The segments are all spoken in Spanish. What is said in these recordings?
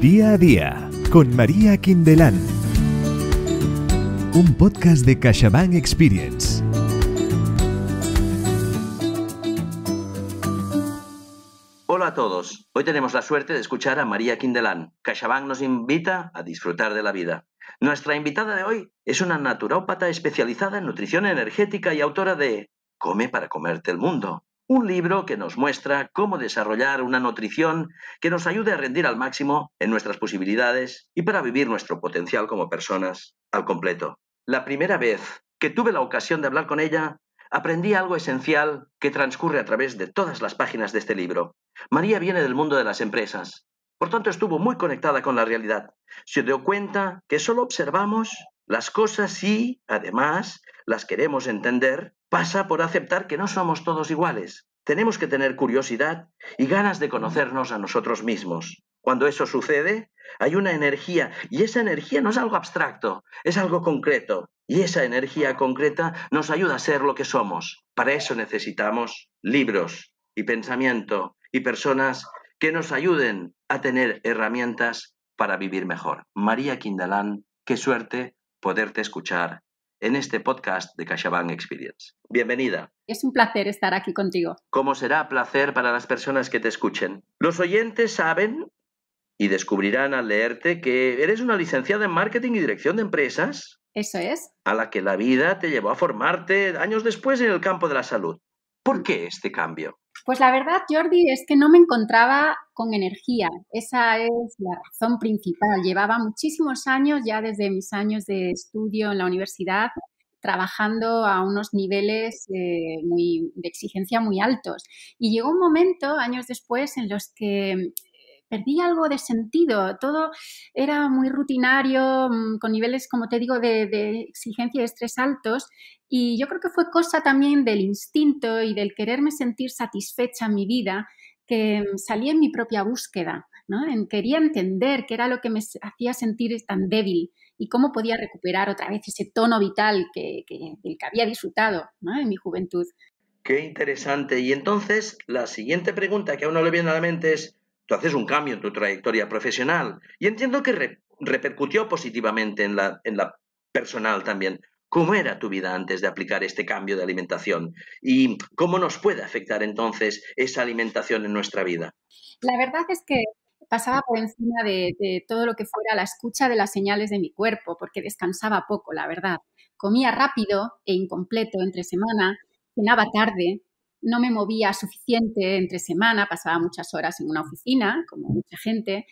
Día a día con María Quindelán. Un podcast de CaixaBank Experience. Hola a todos. Hoy tenemos la suerte de escuchar a María Quindelán. CaixaBank nos invita a disfrutar de la vida. Nuestra invitada de hoy es una naturópata especializada en nutrición energética y autora de Come para comerte el mundo, un libro que nos muestra cómo desarrollar una nutrición que nos ayude a rendir al máximo en nuestras posibilidades y para vivir nuestro potencial como personas al completo. La primera vez que tuve la ocasión de hablar con ella, aprendí algo esencial que transcurre a través de todas las páginas de este libro. María viene del mundo de las empresas, por tanto estuvo muy conectada con la realidad. Se dio cuenta que solo observamos las cosas y, además, las queremos entender. Pasa por aceptar que no somos todos iguales. Tenemos que tener curiosidad y ganas de conocernos a nosotros mismos. Cuando eso sucede, hay una energía, y esa energía no es algo abstracto, es algo concreto. Y esa energía concreta nos ayuda a ser lo que somos. Para eso necesitamos libros y pensamiento y personas que nos ayuden a tener herramientas para vivir mejor. María Quindelán, qué suerte poderte escuchar en este podcast de CaixaBank Experience. Bienvenida. Es un placer estar aquí contigo. Como será placer para las personas que te escuchen. Los oyentes saben y descubrirán al leerte que eres una licenciada en marketing y dirección de empresas. Eso es. A la que la vida te llevó a formarte años después en el campo de la salud. ¿Por qué este cambio? Pues la verdad, Jordi, es que no me encontraba con energía. Esa es la razón principal. Llevaba muchísimos años, ya desde mis años de estudio en la universidad, trabajando a unos niveles de exigencia muy altos. Y llegó un momento, años después, en los que perdí algo de sentido. Todo era muy rutinario, con niveles, como te digo, de exigencia y de estrés altos. Y yo creo que fue cosa también del instinto y del quererme sentir satisfecha en mi vida que salí en mi propia búsqueda, ¿no? Quería entender qué era lo que me hacía sentir tan débil y cómo podía recuperar otra vez ese tono vital del que había disfrutado, ¿no?, en mi juventud. Qué interesante. Y entonces, la siguiente pregunta que a uno le viene a la mente es: tú haces un cambio en tu trayectoria profesional y entiendo que repercutió positivamente en la personal también. ¿Cómo era tu vida antes de aplicar este cambio de alimentación? ¿Y cómo nos puede afectar entonces esa alimentación en nuestra vida? La verdad es que pasaba por encima de todo lo que fuera la escucha de las señales de mi cuerpo, porque descansaba poco, la verdad. Comía rápido e incompleto entre semana, cenaba tarde, no me movía suficiente entre semana, pasaba muchas horas en una oficina, como mucha gente,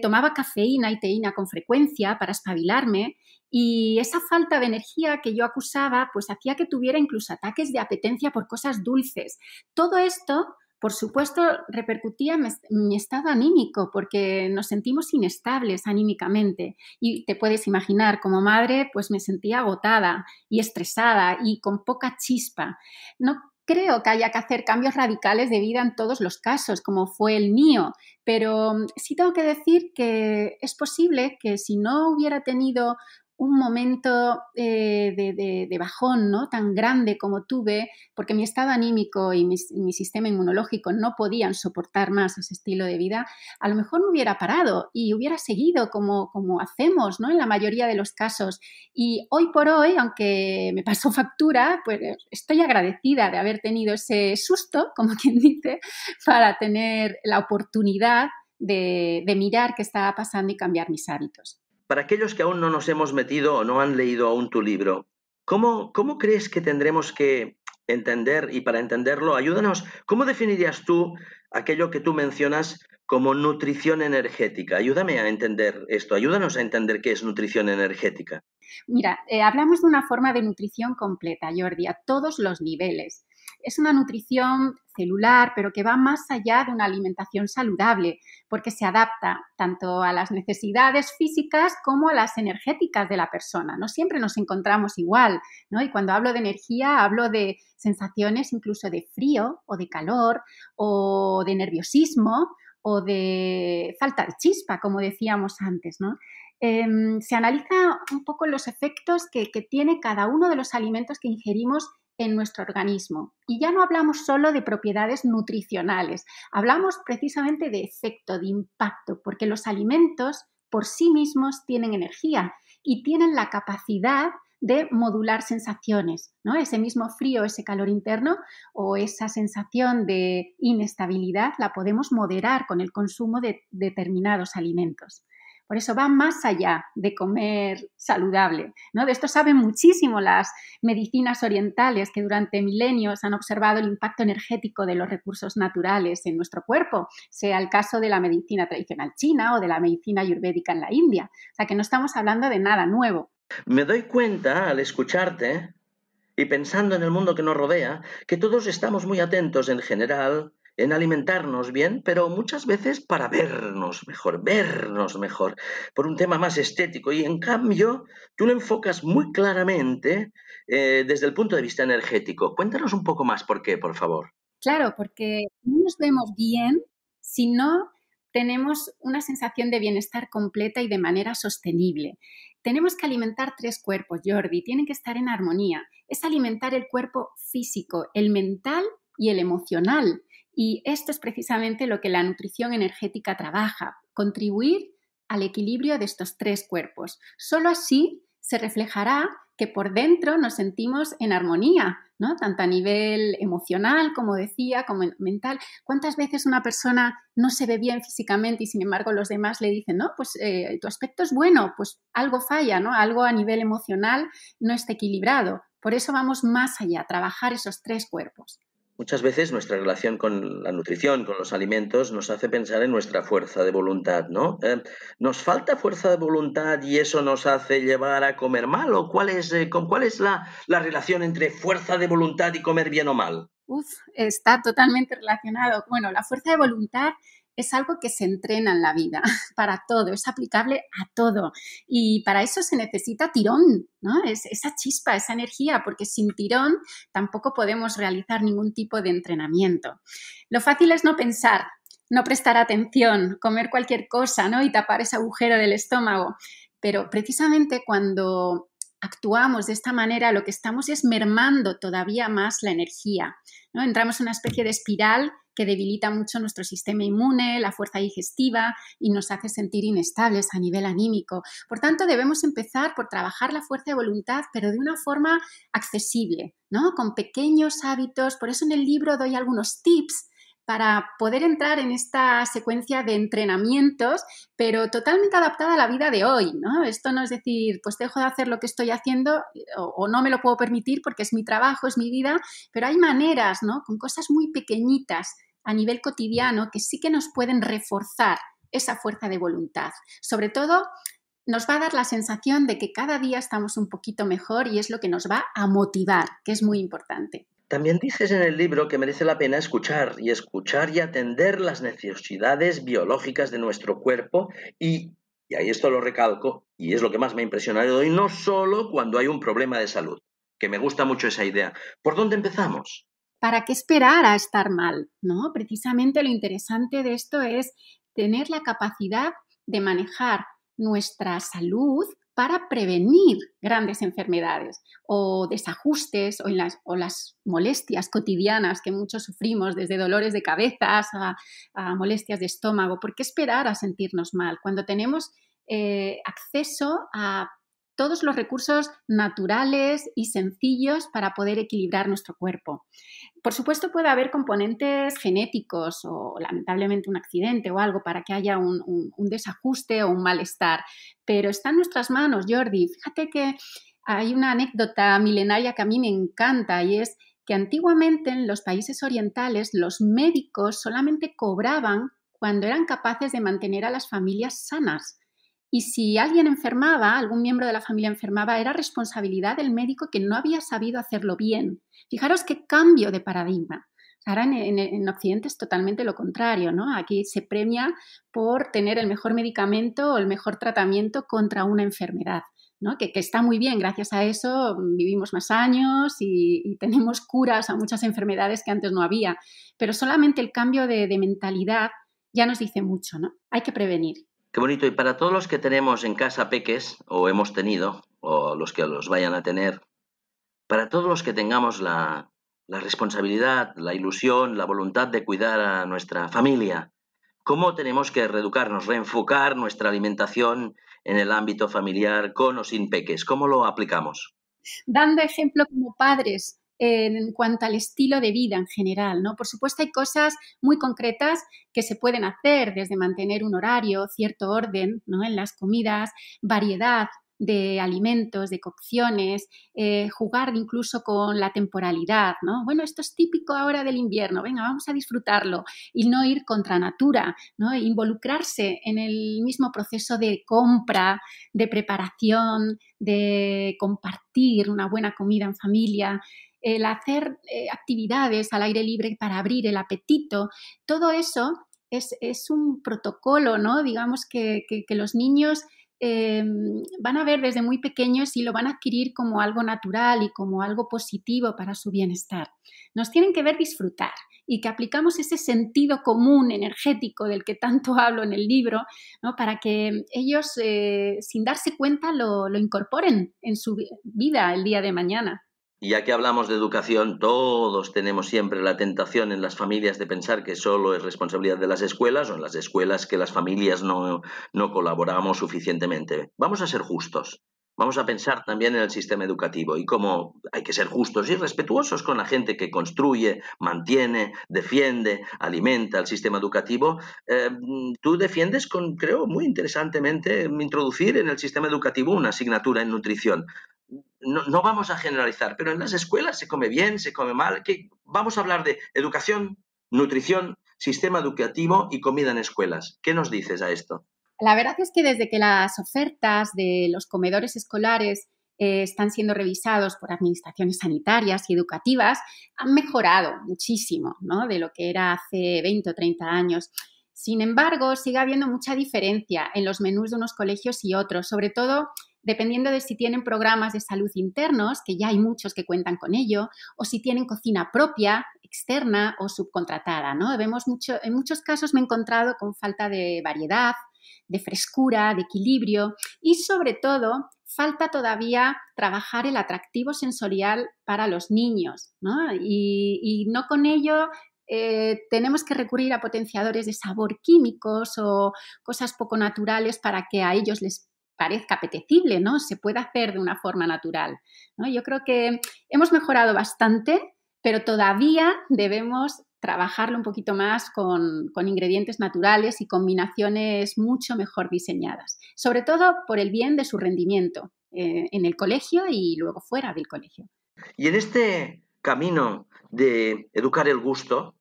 tomaba cafeína y teína con frecuencia para espabilarme y esa falta de energía que yo acusaba pues hacía que tuviera incluso ataques de apetencia por cosas dulces. Todo esto, por supuesto, repercutía en mi estado anímico porque nos sentimos inestables anímicamente y te puedes imaginar, como madre, pues me sentía agotada y estresada y con poca chispa. No creo que haya que hacer cambios radicales de vida en todos los casos, como fue el mío, pero sí tengo que decir que es posible que si no hubiera tenido un momento de bajón, ¿no?, tan grande como tuve, porque mi estado anímico y mi sistema inmunológico no podían soportar más ese estilo de vida, a lo mejor no hubiera parado y hubiera seguido como hacemos, ¿no?, en la mayoría de los casos. Y hoy por hoy, aunque me pasó factura, pues estoy agradecida de haber tenido ese susto, como quien dice, para tener la oportunidad de mirar qué estaba pasando y cambiar mis hábitos. Para aquellos que aún no nos hemos metido o no han leído aún tu libro, ¿cómo crees que tendremos que entender? Y para entenderlo, ayúdanos, ¿cómo definirías tú aquello que tú mencionas como nutrición energética? Ayúdame a entender esto, ayúdanos a entender qué es nutrición energética. Mira, hablamos de una forma de nutrición completa, Jordi, a todos los niveles. Es una nutrición celular, pero que va más allá de una alimentación saludable, porque se adapta tanto a las necesidades físicas como a las energéticas de la persona. No siempre nos encontramos igual, ¿no? Y cuando hablo de energía, hablo de sensaciones incluso de frío o de calor o de nerviosismo o de falta de chispa, como decíamos antes, ¿no? Se analiza un poco los efectos que tiene cada uno de los alimentos que ingerimos en nuestro organismo. Y ya no hablamos solo de propiedades nutricionales, hablamos precisamente de efecto, de impacto, porque los alimentos por sí mismos tienen energía y tienen la capacidad de modular sensaciones, ¿no? Ese mismo frío, ese calor interno o esa sensación de inestabilidad la podemos moderar con el consumo de determinados alimentos. Por eso va más allá de comer saludable, ¿no? De esto saben muchísimo las medicinas orientales que durante milenios han observado el impacto energético de los recursos naturales en nuestro cuerpo, sea el caso de la medicina tradicional china o de la medicina ayurvédica en la India. O sea que no estamos hablando de nada nuevo. Me doy cuenta al escucharte y pensando en el mundo que nos rodea, que todos estamos muy atentos en general en alimentarnos bien, pero muchas veces para vernos mejor, por un tema más estético. Y en cambio, tú lo enfocas muy claramente desde el punto de vista energético. Cuéntanos un poco más por qué, por favor. Claro, porque no nos vemos bien si no tenemos una sensación de bienestar completa y de manera sostenible. Tenemos que alimentar 3 cuerpos, Jordi, tienen que estar en armonía. Es alimentar el cuerpo físico, el mental y el emocional. Y esto es precisamente lo que la nutrición energética trabaja, contribuir al equilibrio de estos 3 cuerpos. Solo así se reflejará que por dentro nos sentimos en armonía, ¿no? Tanto a nivel emocional, como decía, como mental. ¿Cuántas veces una persona no se ve bien físicamente y sin embargo los demás le dicen, no, pues tu aspecto es bueno, pues algo falla, ¿no? Algo a nivel emocional no está equilibrado. Por eso vamos más allá, trabajar esos 3 cuerpos. Muchas veces nuestra relación con la nutrición, con los alimentos, nos hace pensar en nuestra fuerza de voluntad, ¿no? ¿Nos falta fuerza de voluntad y eso nos hace llevar a comer mal? ¿O cuál es la relación entre fuerza de voluntad y comer bien o mal? Está totalmente relacionado. Bueno, la fuerza de voluntad es algo que se entrena en la vida para todo, es aplicable a todo. Y para eso se necesita tirón, ¿no? Esa chispa, esa energía, porque sin tirón tampoco podemos realizar ningún tipo de entrenamiento. Lo fácil es no pensar, no prestar atención, comer cualquier cosa, ¿no? Y tapar ese agujero del estómago. Pero precisamente cuando actuamos de esta manera, lo que estamos es mermando todavía más la energía, ¿no? Entramos en una especie de espiral que debilita mucho nuestro sistema inmune, la fuerza digestiva y nos hace sentir inestables a nivel anímico. Por tanto, debemos empezar por trabajar la fuerza de voluntad, pero de una forma accesible, ¿no? Con pequeños hábitos. Por eso en el libro doy algunos tips para poder entrar en esta secuencia de entrenamientos, pero totalmente adaptada a la vida de hoy, ¿no? Esto no es decir, pues dejo de hacer lo que estoy haciendo o no me lo puedo permitir porque es mi trabajo, es mi vida, pero hay maneras, ¿no? Con cosas muy pequeñitas a nivel cotidiano que sí que nos pueden reforzar esa fuerza de voluntad. Sobre todo, nos va a dar la sensación de que cada día estamos un poquito mejor y es lo que nos va a motivar, que es muy importante. También dices en el libro que merece la pena escuchar y atender las necesidades biológicas de nuestro cuerpo y ahí esto lo recalco y es lo que más me ha impresionado hoy, no solo cuando hay un problema de salud, que me gusta mucho esa idea. ¿Por dónde empezamos? ¿Para qué esperar a estar mal? ¿No? Precisamente lo interesante de esto es tener la capacidad de manejar nuestra salud para prevenir grandes enfermedades o desajustes o las molestias cotidianas que muchos sufrimos, desde dolores de cabeza a molestias de estómago. ¿Por qué esperar a sentirnos mal? Cuando tenemos acceso a todos los recursos naturales y sencillos para poder equilibrar nuestro cuerpo. Por supuesto, puede haber componentes genéticos o lamentablemente un accidente o algo para que haya un desajuste o un malestar, pero está en nuestras manos, Jordi. Fíjate que hay una anécdota milenaria que a mí me encanta y es que antiguamente en los países orientales los médicos solamente cobraban cuando eran capaces de mantener a las familias sanas. Y si alguien enfermaba, algún miembro de la familia enfermaba, era responsabilidad del médico que no había sabido hacerlo bien. Fijaros qué cambio de paradigma. Ahora en Occidente es totalmente lo contrario, ¿no? Aquí se premia por tener el mejor medicamento o el mejor tratamiento contra una enfermedad, ¿no? Que está muy bien, gracias a eso vivimos más años y tenemos curas a muchas enfermedades que antes no había. Pero solamente el cambio de mentalidad ya nos dice mucho, ¿no? Hay que prevenir. Qué bonito. Y para todos los que tenemos en casa peques, o hemos tenido, o los que los vayan a tener, Para todos los que tengamos la responsabilidad, la ilusión, la voluntad de cuidar a nuestra familia, ¿cómo tenemos que reeducarnos, reenfocar nuestra alimentación en el ámbito familiar con o sin peques? ¿Cómo lo aplicamos? Dando ejemplo como padres en cuanto al estilo de vida en general, ¿no? Por supuesto, hay cosas muy concretas que se pueden hacer, desde mantener un horario, cierto orden, ¿no?, en las comidas, variedad de alimentos, de cocciones, jugar incluso con la temporalidad, ¿no? Bueno, esto es típico ahora del invierno, venga, vamos a disfrutarlo y no ir contra natura, ¿no? Involucrarse en el mismo proceso de compra, de preparación, de compartir una buena comida en familia, el hacer actividades al aire libre para abrir el apetito, todo eso es un protocolo, ¿no? Digamos que los niños van a ver desde muy pequeños y lo van a adquirir como algo natural y como algo positivo para su bienestar. Nos tienen que ver disfrutar y que aplicamos ese sentido común energético del que tanto hablo en el libro, ¿no?, para que ellos, sin darse cuenta, lo incorporen en su vida el día de mañana. Y ya que hablamos de educación, todos tenemos siempre la tentación en las familias de pensar que solo es responsabilidad de las escuelas o en las escuelas que las familias no colaboramos suficientemente. Vamos a ser justos. Vamos a pensar también en el sistema educativo y cómo hay que ser justos y respetuosos con la gente que construye, mantiene, defiende, alimenta el sistema educativo. Tú defiendes, creo, muy interesantemente, introducir en el sistema educativo una asignatura en nutrición. No vamos a generalizar, pero en las escuelas se come bien, se come mal. Vamos a hablar de educación, nutrición, sistema educativo y comida en escuelas. ¿Qué nos dices a esto? La verdad es que desde que las ofertas de los comedores escolares están siendo revisados por administraciones sanitarias y educativas, han mejorado muchísimo, ¿no?, de lo que era hace 20 o 30 años. Sin embargo, sigue habiendo mucha diferencia en los menús de unos colegios y otros, sobre todo dependiendo de si tienen programas de salud internos, que ya hay muchos que cuentan con ello, o si tienen cocina propia, externa o subcontratada, ¿no? En muchos casos me he encontrado con falta de variedad, de frescura, de equilibrio y, sobre todo, falta todavía trabajar el atractivo sensorial para los niños, ¿no? Y no con ello tenemos que recurrir a potenciadores de sabor químicos o cosas poco naturales para que a ellos les parezca apetecible, ¿no? Se puede hacer de una forma natural, ¿no? Yo creo que hemos mejorado bastante, pero todavía debemos trabajarlo un poquito más con ingredientes naturales y combinaciones mucho mejor diseñadas, sobre todo por el bien de su rendimiento en el colegio y luego fuera del colegio. Y en este camino de educar el gusto,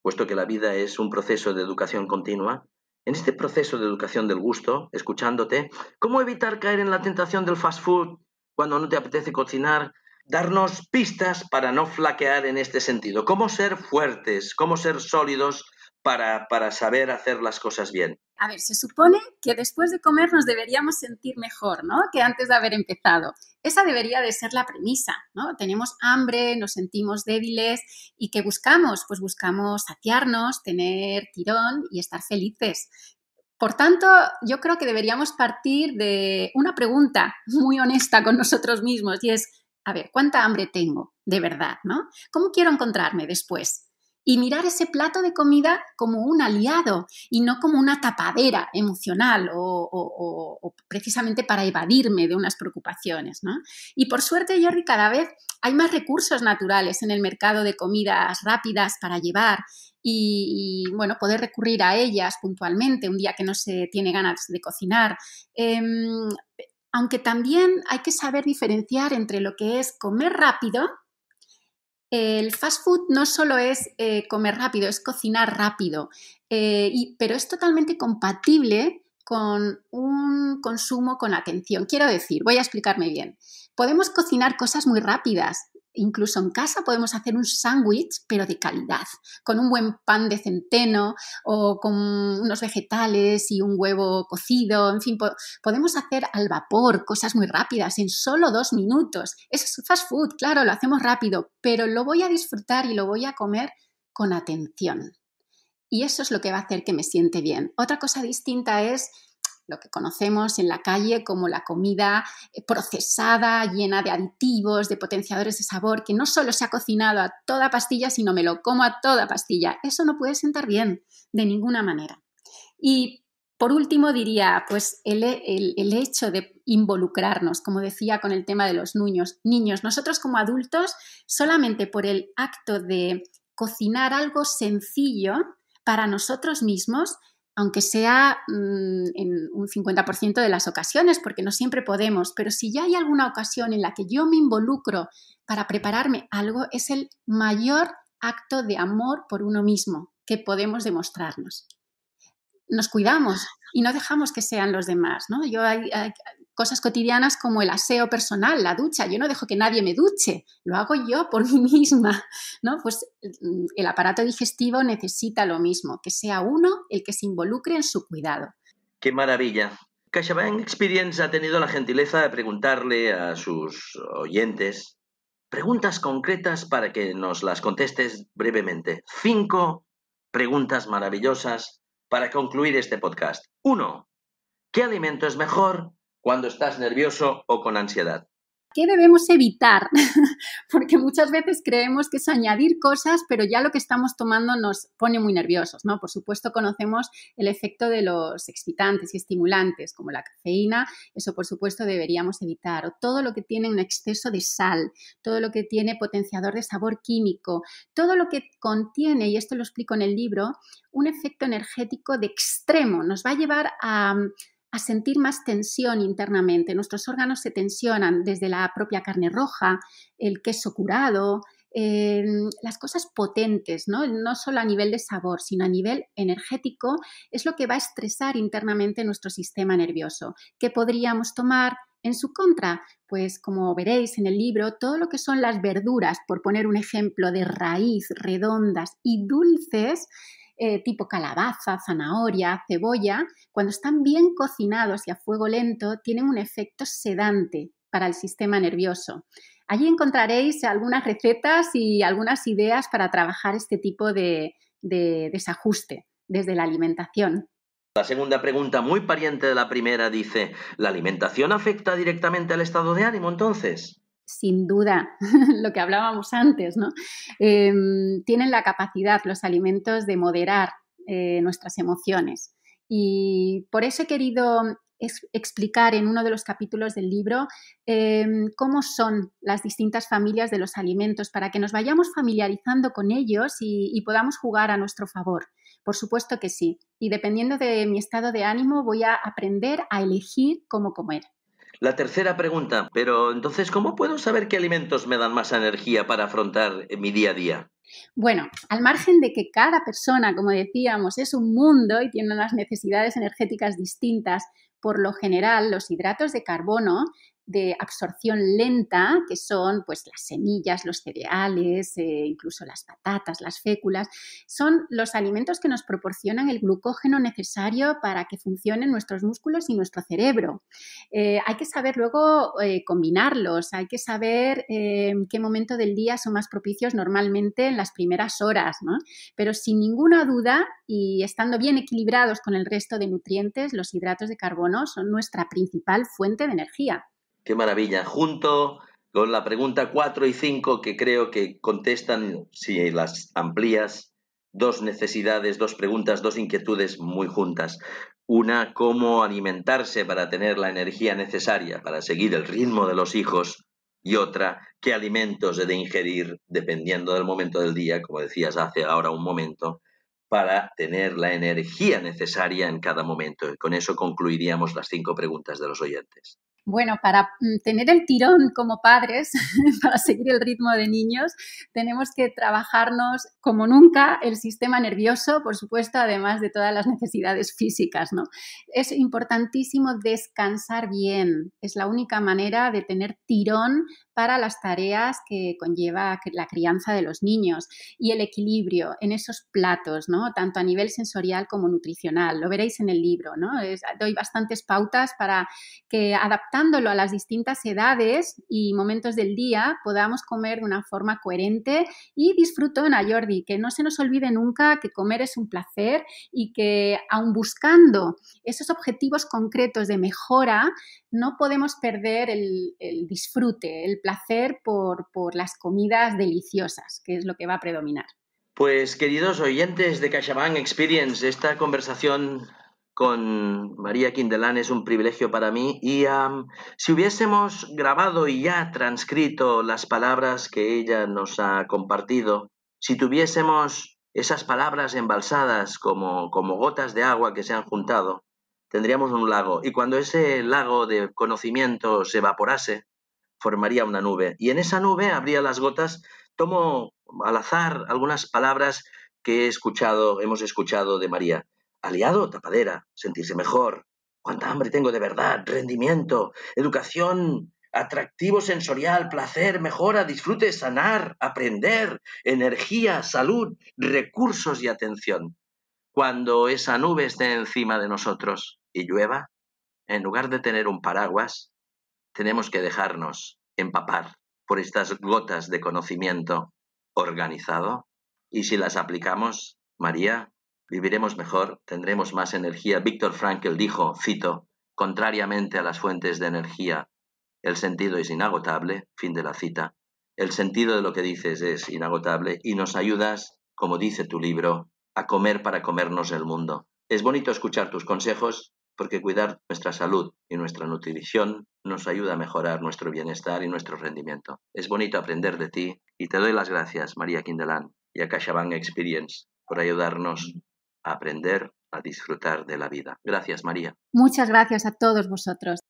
puesto que la vida es un proceso de educación continua, en este proceso de educación del gusto, escuchándote, ¿cómo evitar caer en la tentación del fast food cuando no te apetece cocinar? Darnos pistas para no flaquear en este sentido. ¿Cómo ser fuertes? ¿Cómo ser sólidos para saber hacer las cosas bien? A ver, se supone que después de comer nos deberíamos sentir mejor, ¿no?, que antes de haber empezado. Esa debería de ser la premisa, ¿no? Tenemos hambre, nos sentimos débiles y ¿qué buscamos? Pues buscamos saciarnos, tener tirón y estar felices. Por tanto, yo creo que deberíamos partir de una pregunta muy honesta con nosotros mismos y es, a ver, ¿cuánta hambre tengo de verdad, ¿no? ¿Cómo quiero encontrarme después? Y mirar ese plato de comida como un aliado y no como una tapadera emocional o precisamente para evadirme de unas preocupaciones, ¿no? Y por suerte, Jordi, cada vez hay más recursos naturales en el mercado de comidas rápidas para llevar bueno, poder recurrir a ellas puntualmente un día que no se tiene ganas de cocinar. Aunque también hay que saber diferenciar entre lo que es comer rápido. El fast food no solo es comer rápido, es cocinar rápido, pero es totalmente compatible con un consumo con atención. Quiero decir, voy a explicarme bien. Podemos cocinar cosas muy rápidas. Incluso en casa podemos hacer un sándwich, pero de calidad, con un buen pan de centeno o con unos vegetales y un huevo cocido. En fin, podemos hacer al vapor cosas muy rápidas en solo 2 minutos. Es fast food, claro, lo hacemos rápido, pero lo voy a disfrutar y lo voy a comer con atención. Y eso es lo que va a hacer que me siente bien. Otra cosa distinta es lo que conocemos en la calle como la comida procesada, llena de aditivos, de potenciadores de sabor, que no solo se ha cocinado a toda pastilla, sino me lo como a toda pastilla. Eso no puede sentar bien, de ninguna manera. Y por último diría, pues el hecho de involucrarnos, como decía con el tema de los niños. Nosotros como adultos, solamente por el acto de cocinar algo sencillo para nosotros mismos, aunque sea en un 50% de las ocasiones, porque no siempre podemos, pero si ya hay alguna ocasión en la que yo me involucro para prepararme algo, es el mayor acto de amor por uno mismo que podemos demostrarnos. Nos cuidamos y no dejamos que sean los demás, ¿no? Hay cosas cotidianas como el aseo personal, la ducha. Yo no dejo que nadie me duche, lo hago yo por mí misma, ¿no? Pues el aparato digestivo necesita lo mismo, que sea uno el que se involucre en su cuidado. ¡Qué maravilla! CaixaBank Experience ha tenido la gentileza de preguntarle a sus oyentes preguntas concretas para que nos las contestes brevemente. 5 preguntas maravillosas para concluir este podcast. 1. ¿Qué alimento es mejor cuando estás nervioso o con ansiedad? ¿Qué debemos evitar? Porque muchas veces creemos que es añadir cosas, pero ya lo que estamos tomando nos pone muy nerviosos, ¿no? Por supuesto, conocemos el efecto de los excitantes y estimulantes, como la cafeína, eso por supuesto deberíamos evitar. O todo lo que tiene un exceso de sal, todo lo que tiene potenciador de sabor químico, todo lo que contiene, y esto lo explico en el libro, un efecto energético de extremo, nos va a llevar a sentir más tensión internamente. Nuestros órganos se tensionan desde la propia carne roja, el queso curado, las cosas potentes, ¿no? No solo a nivel de sabor, sino a nivel energético, es lo que va a estresar internamente nuestro sistema nervioso. ¿Qué podríamos tomar en su contra? Pues como veréis en el libro, todo lo que son las verduras, por poner un ejemplo, de raíz, redondas y dulces, tipo calabaza, zanahoria, cebolla, cuando están bien cocinados y a fuego lento, tienen un efecto sedante para el sistema nervioso. Allí encontraréis algunas recetas y algunas ideas para trabajar este tipo de desajuste desde la alimentación. La segunda pregunta, muy pariente de la primera, dice, ¿la alimentación afecta directamente al estado de ánimo entonces? Sin duda, lo que hablábamos antes, ¿no? Tienen la capacidad los alimentos de moderar nuestras emociones. Y por eso he querido explicar en uno de los capítulos del libro cómo son las distintas familias de los alimentos para que nos vayamos familiarizando con ellos y podamos jugar a nuestro favor. Por supuesto que sí. Y dependiendo de mi estado de ánimo voy a aprender a elegir cómo comer. La tercera pregunta, pero entonces, ¿cómo puedo saber qué alimentos me dan más energía para afrontar mi día a día? Bueno, al margen de que cada persona, como decíamos, es un mundo y tiene unas necesidades energéticas distintas, por lo general los hidratos de carbono de absorción lenta, que son pues las semillas, los cereales, incluso las patatas, las féculas, son los alimentos que nos proporcionan el glucógeno necesario para que funcionen nuestros músculos y nuestro cerebro. Hay que saber luego combinarlos, hay que saber en qué momento del día son más propicios normalmente en las primeras horas, ¿no? Pero sin ninguna duda y estando bien equilibrados con el resto de nutrientes, los hidratos de carbono son nuestra principal fuente de energía. ¡Qué maravilla! Junto con la pregunta 4 y 5, que creo que contestan, si las amplías, 2 necesidades, 2 preguntas, 2 inquietudes muy juntas. Una, cómo alimentarse para tener la energía necesaria para seguir el ritmo de los hijos. Y otra, qué alimentos he de ingerir dependiendo del momento del día, como decías hace ahora un momento, para tener la energía necesaria en cada momento. Y con eso concluiríamos las 5 preguntas de los oyentes. Bueno, para tener el tirón como padres, para seguir el ritmo de niños, tenemos que trabajarnos como nunca el sistema nervioso, por supuesto, además de todas las necesidades físicas, ¿no? Es importantísimo descansar bien. Es la única manera de tener tirón para las tareas que conlleva la crianza de los niños y el equilibrio en esos platos, ¿no? Tanto a nivel sensorial como nutricional. Lo veréis en el libro, ¿no? Doy bastantes pautas para que adaptemos adaptándolo a las distintas edades y momentos del día, podamos comer de una forma coherente y disfrutona, Jordi, que no se nos olvide nunca que comer es un placer y que aun buscando esos objetivos concretos de mejora, no podemos perder el disfrute, el placer por las comidas deliciosas, que es lo que va a predominar. Pues queridos oyentes de CaixaBank Experience, esta conversación con María Quindelán es un privilegio para mí y si hubiésemos grabado y ya transcrito las palabras que ella nos ha compartido, si tuviésemos esas palabras embalsadas como gotas de agua que se han juntado, tendríamos un lago y cuando ese lago de conocimiento se evaporase, formaría una nube y en esa nube habría las gotas. Tomo al azar algunas palabras que hemos escuchado de María. Aliado, tapadera, sentirse mejor, cuánta hambre tengo de verdad, rendimiento, educación, atractivo sensorial, placer, mejora, disfrute, sanar, aprender, energía, salud, recursos y atención. Cuando esa nube esté encima de nosotros y llueva, en lugar de tener un paraguas, tenemos que dejarnos empapar por estas gotas de conocimiento organizado y si las aplicamos, María, viviremos mejor, tendremos más energía. Viktor Frankl dijo, cito, contrariamente a las fuentes de energía, el sentido es inagotable, fin de la cita. El sentido de lo que dices es inagotable y nos ayudas, como dice tu libro, a comer para comernos el mundo. Es bonito escuchar tus consejos porque cuidar nuestra salud y nuestra nutrición nos ayuda a mejorar nuestro bienestar y nuestro rendimiento. Es bonito aprender de ti y te doy las gracias, María Quindelán, y a CaixaBank Experience por ayudarnos a aprender a disfrutar de la vida. Gracias, María. Muchas gracias a todos vosotros.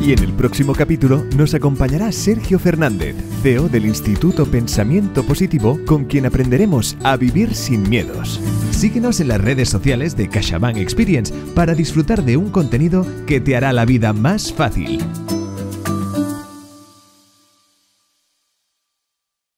Y en el próximo capítulo nos acompañará Sergio Fernández, CEO del Instituto Pensamiento Positivo, con quien aprenderemos a vivir sin miedos. Síguenos en las redes sociales de CaixaBank Experience para disfrutar de un contenido que te hará la vida más fácil.